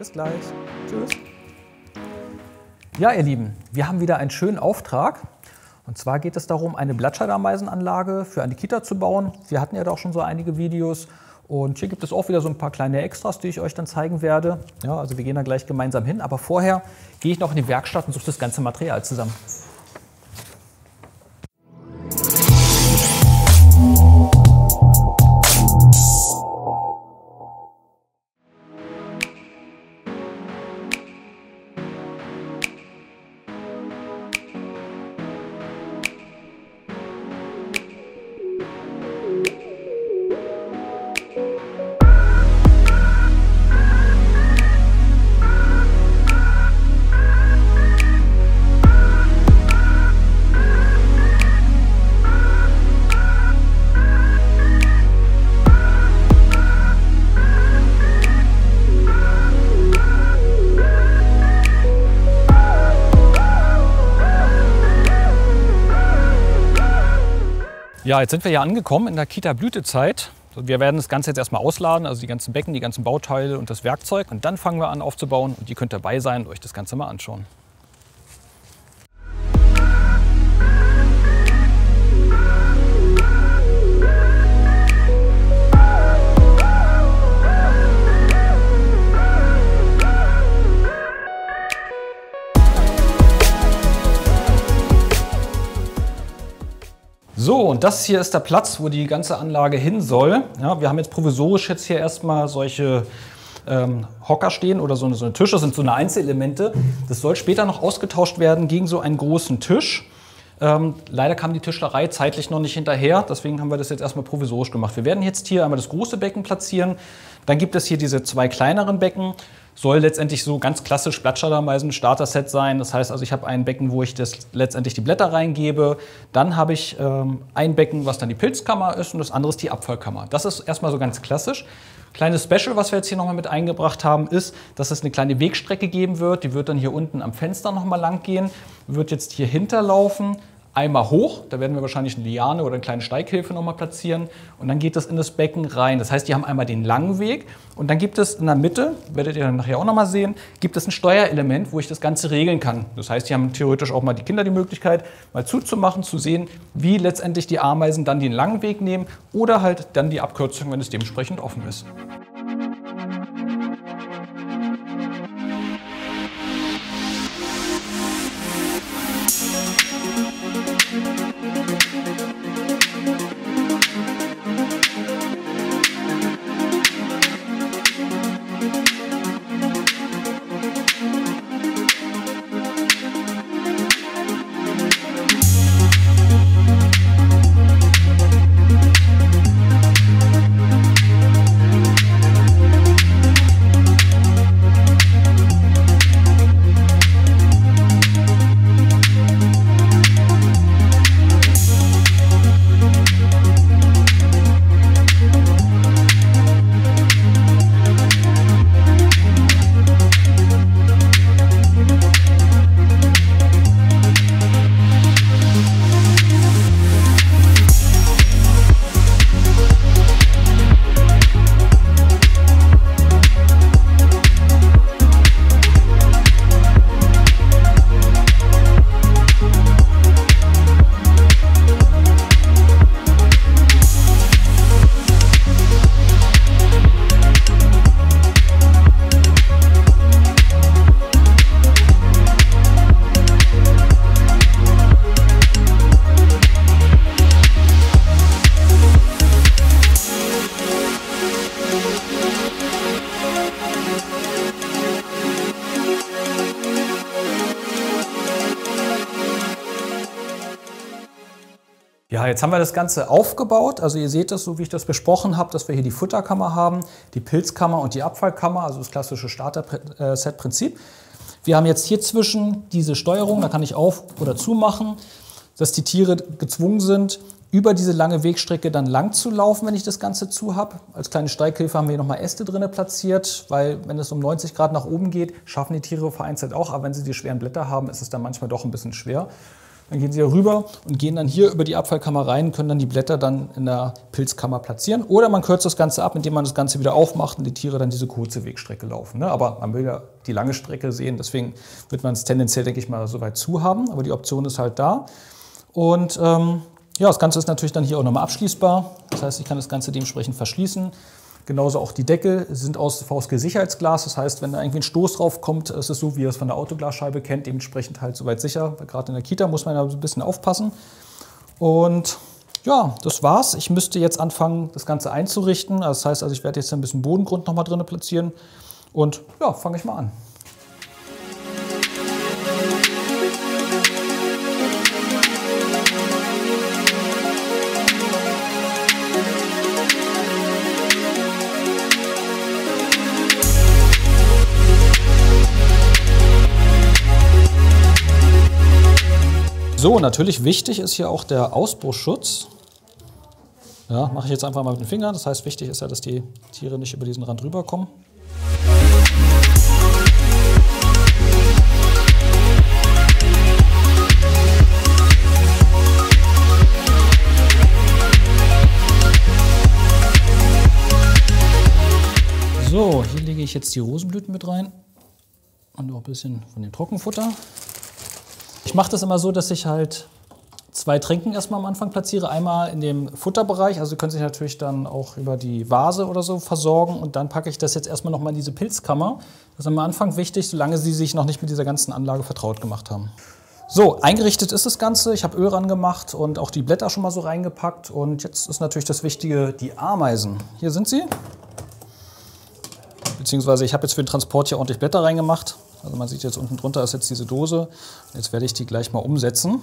Bis gleich. Tschüss. Ja, ihr Lieben, wir haben wieder einen schönen Auftrag. Und zwar geht es darum, eine Blattscheidameisenanlage für eine Kita zu bauen. Wir hatten ja da auch schon so einige Videos. Und hier gibt es auch wieder so ein paar kleine Extras, die ich euch dann zeigen werde. Ja, also wir gehen da gleich gemeinsam hin. Aber vorher gehe ich noch in die Werkstatt und suche das ganze Material zusammen. Ja, jetzt sind wir ja angekommen in der Kita Blütezeit. Wir werden das Ganze jetzt erstmal ausladen, also die ganzen Becken, die ganzen Bauteile und das Werkzeug. Und dann fangen wir an aufzubauen und ihr könnt dabei sein und euch das Ganze mal anschauen. So, und das hier ist der Platz, wo die ganze Anlage hin soll. Ja, wir haben jetzt provisorisch jetzt hier erstmal solche Hocker stehen oder so eine Tische, das sind so eine Einzelelemente. Das soll später noch ausgetauscht werden gegen so einen großen Tisch. Leider kam die Tischlerei zeitlich noch nicht hinterher, deswegen haben wir das jetzt erstmal provisorisch gemacht. Wir werden jetzt hier einmal das große Becken platzieren, dann gibt es hier diese zwei kleineren Becken. Soll letztendlich so ganz klassisch Blattscheidameisen-Starter-Set sein. Das heißt also, ich habe ein Becken, wo ich letztendlich die Blätter reingebe. Dann habe ich ein Becken, was dann die Pilzkammer ist und das andere ist die Abfallkammer. Das ist erstmal so ganz klassisch. Kleines Special, was wir jetzt hier nochmal mit eingebracht haben, ist, dass es eine kleine Wegstrecke geben wird. Die wird dann hier unten am Fenster nochmal lang gehen, wird jetzt hier hinterlaufen. Einmal hoch, da werden wir wahrscheinlich eine Liane oder eine kleine Steighilfe nochmal platzieren und dann geht das in das Becken rein. Das heißt, die haben einmal den langen Weg und dann gibt es in der Mitte, werdet ihr dann nachher auch nochmal sehen, gibt es ein Steuerelement, wo ich das Ganze regeln kann. Das heißt, hier haben theoretisch auch mal die Kinder die Möglichkeit, mal zuzumachen, zu sehen, wie letztendlich die Ameisen dann den langen Weg nehmen oder halt dann die Abkürzung, wenn es dementsprechend offen ist. Ja, jetzt haben wir das Ganze aufgebaut. Also ihr seht das, so wie ich das besprochen habe, dass wir hier die Futterkammer haben, die Pilzkammer und die Abfallkammer, also das klassische Starter-Set-Prinzip. Wir haben jetzt hier zwischen diese Steuerung, da kann ich auf- oder zumachen, dass die Tiere gezwungen sind, über diese lange Wegstrecke dann lang zu laufen, wenn ich das Ganze zu habe. Als kleine Steighilfe haben wir hier nochmal Äste drin platziert, weil wenn es um 90 Grad nach oben geht, schaffen die Tiere vereinzelt auch, aber wenn sie die schweren Blätter haben, ist es dann manchmal doch ein bisschen schwer. Dann gehen sie hier rüber und gehen dann hier über die Abfallkammer rein, können dann die Blätter dann in der Pilzkammer platzieren. Oder man kürzt das Ganze ab, indem man das Ganze wieder aufmacht und die Tiere dann diese kurze Wegstrecke laufen. Ne? Aber man will ja die lange Strecke sehen, deswegen wird man es tendenziell, denke ich mal, soweit zu haben. Aber die Option ist halt da. Und ja, das Ganze ist natürlich dann hier auch nochmal abschließbar. Das heißt, ich kann das Ganze dementsprechend verschließen. Genauso auch die Deckel sind aus VSG-Sicherheitsglas. Das heißt, wenn da irgendwie ein Stoß drauf kommt, ist es so, wie ihr es von der Autoglasscheibe kennt, dementsprechend halt soweit sicher. Gerade in der Kita muss man da ein bisschen aufpassen. Und ja, das war's. Ich müsste jetzt anfangen, das Ganze einzurichten. Das heißt, ich werde jetzt ein bisschen Bodengrund nochmal drin platzieren. Und ja, fange ich mal an. So, natürlich wichtig ist hier auch der Ausbruchsschutz. Ja, mache ich jetzt einfach mal mit den Fingern. Das heißt, wichtig ist ja, dass die Tiere nicht über diesen Rand rüberkommen. So, hier lege ich jetzt die Rosenblüten mit rein und noch ein bisschen von dem Trockenfutter. Ich mache das immer so, dass ich halt 2 Tränken erstmal am Anfang platziere. Einmal in dem Futterbereich, also Sie können sich natürlich dann auch über die Vase oder so versorgen. Und dann packe ich das jetzt erstmal nochmal in diese Pilzkammer. Das ist am Anfang wichtig, solange Sie sich noch nicht mit dieser ganzen Anlage vertraut gemacht haben. So, eingerichtet ist das Ganze. Ich habe Öl ran gemacht und auch die Blätter schon mal so reingepackt. Und jetzt ist natürlich das Wichtige, die Ameisen. Hier sind sie. Beziehungsweise ich habe jetzt für den Transport hier ordentlich Blätter reingemacht. Also man sieht jetzt unten drunter ist jetzt diese Dose. Jetzt werde ich die gleich mal umsetzen.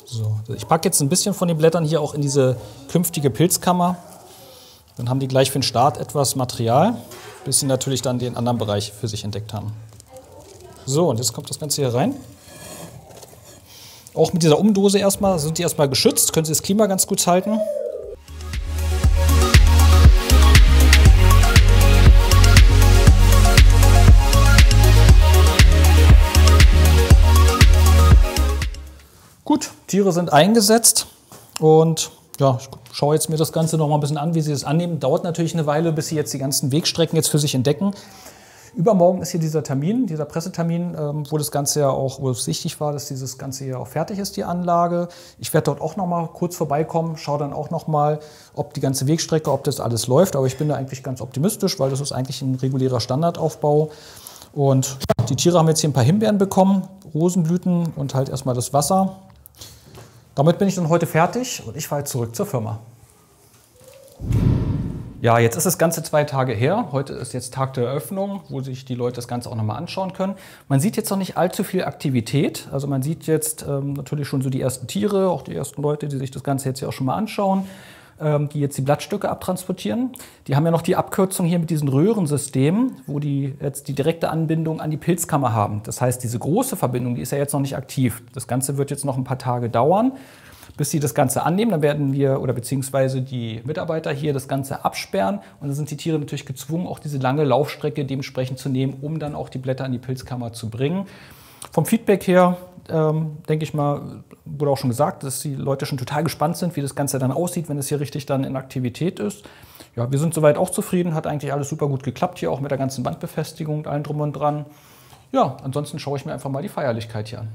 So, ich packe jetzt ein bisschen von den Blättern hier auch in diese künftige Pilzkammer. Dann haben die gleich für den Start etwas Material, bis sie natürlich dann den anderen Bereich für sich entdeckt haben. So, und jetzt kommt das Ganze hier rein. Auch mit dieser Umdose erstmal sind die erstmal geschützt, können sie das Klima ganz gut halten. Gut, Tiere sind eingesetzt und ja, ich schaue jetzt mir das Ganze noch mal ein bisschen an, wie sie das annehmen. Dauert natürlich eine Weile, bis sie jetzt die ganzen Wegstrecken jetzt für sich entdecken. Übermorgen ist hier dieser Termin, dieser Pressetermin, wo das Ganze ja auch, wo es wichtig war, dass dieses Ganze hier auch fertig ist, die Anlage. Ich werde dort auch noch mal kurz vorbeikommen, schaue dann auch noch mal, ob die ganze Wegstrecke, ob das alles läuft. Aber ich bin da eigentlich ganz optimistisch, weil das ist eigentlich ein regulärer Standardaufbau. Und die Tiere haben jetzt hier ein paar Himbeeren bekommen, Rosenblüten und halt erstmal das Wasser. Damit bin ich dann heute fertig und ich fahre jetzt zurück zur Firma. Ja, jetzt ist das Ganze 2 Tage her. Heute ist jetzt Tag der Eröffnung, wo sich die Leute das Ganze auch nochmal anschauen können. Man sieht jetzt noch nicht allzu viel Aktivität. Also man sieht jetzt natürlich schon so die ersten Tiere, auch die ersten Leute, die sich das Ganze jetzt ja auch schon mal anschauen, die jetzt die Blattstücke abtransportieren. Die haben ja noch die Abkürzung hier mit diesen Röhrensystemen, wo die jetzt die direkte Anbindung an die Pilzkammer haben. Das heißt, diese große Verbindung, die ist ja jetzt noch nicht aktiv. Das Ganze wird jetzt noch ein paar Tage dauern, bis sie das Ganze annehmen. Dann werden wir oder beziehungsweise die Mitarbeiter hier das Ganze absperren. Und dann sind die Tiere natürlich gezwungen, auch diese lange Laufstrecke dementsprechend zu nehmen, um dann auch die Blätter in die Pilzkammer zu bringen. Vom Feedback her, denke ich mal, wurde auch schon gesagt, dass die Leute schon total gespannt sind, wie das Ganze dann aussieht, wenn es hier richtig dann in Aktivität ist. Ja, wir sind soweit auch zufrieden, hat eigentlich alles super gut geklappt hier, auch mit der ganzen Wandbefestigung und allem drum und dran. Ja, ansonsten schaue ich mir einfach mal die Feierlichkeit hier an.